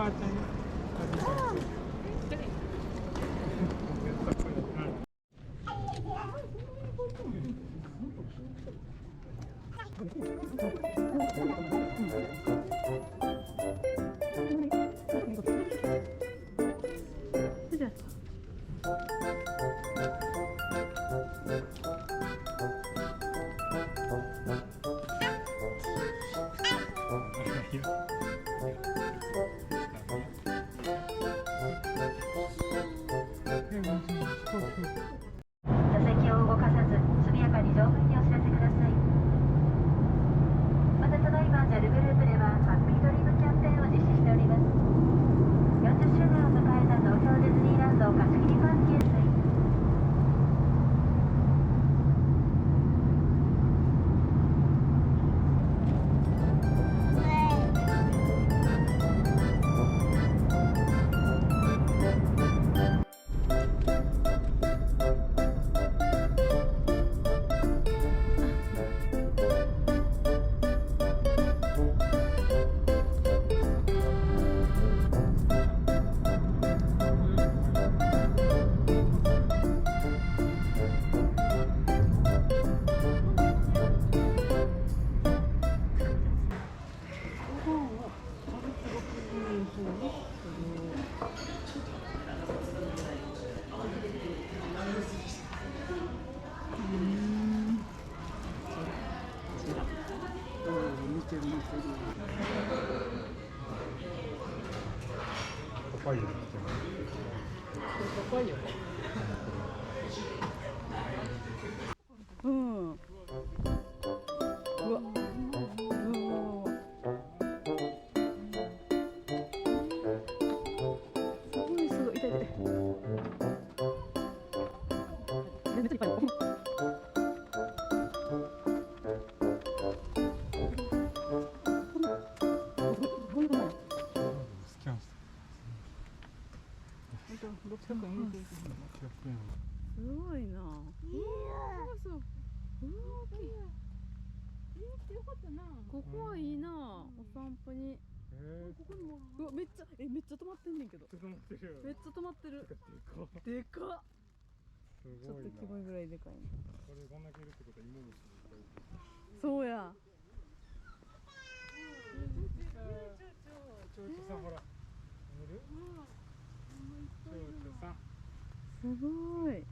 あちゃん。座席を動かさず速やかに乗務員にお知らせください。またただいま JAL グループではハッピードリームキャンペーンを実施しております。40周年を迎えた東京ディズニーランド貸し切りパーティーへ。高いよね。高いよね。うん。うわ。すごいすごい。痛い痛い。めっちゃいっぱい。すごいな。そう。大きい。よかったな。ここはいいな。お散歩に。ここにも。うわ、めっちゃ止まってんねんけど。めっちゃ止まってる。でかっ。ちょっとキモいぐらいでかい。これこんだけいるってことは芋虫もいっぱいいる。そうや。ちょうちょさんほら。見る？ちょうちょさん。すごい。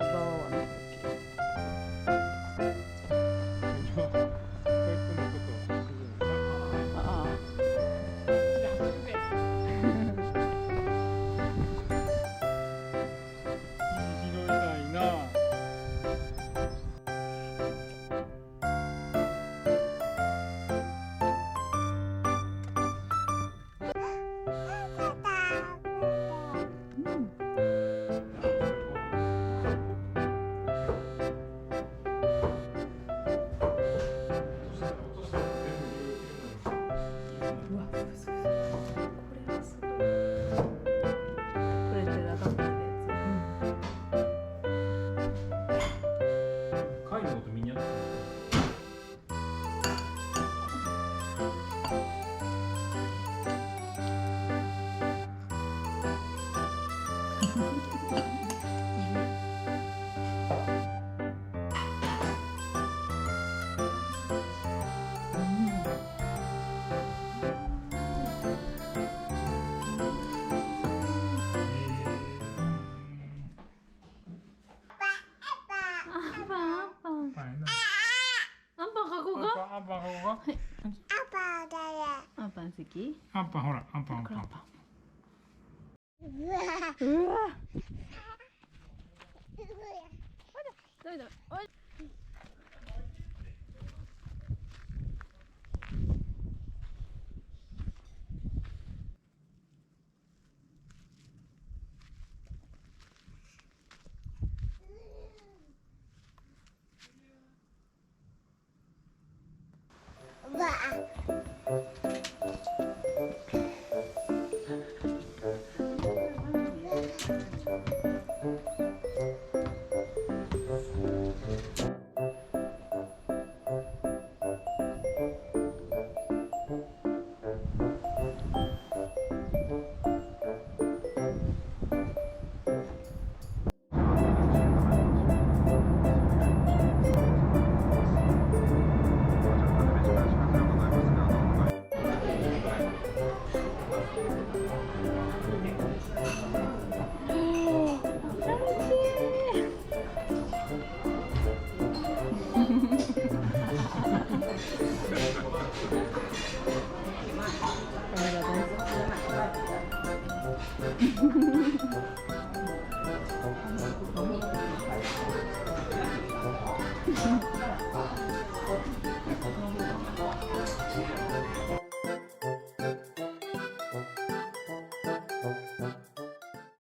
バワワのアンパンここが。はい。アンパン好き？アンパンほら、アンパンアンパン。うわ。ダメだ。おい。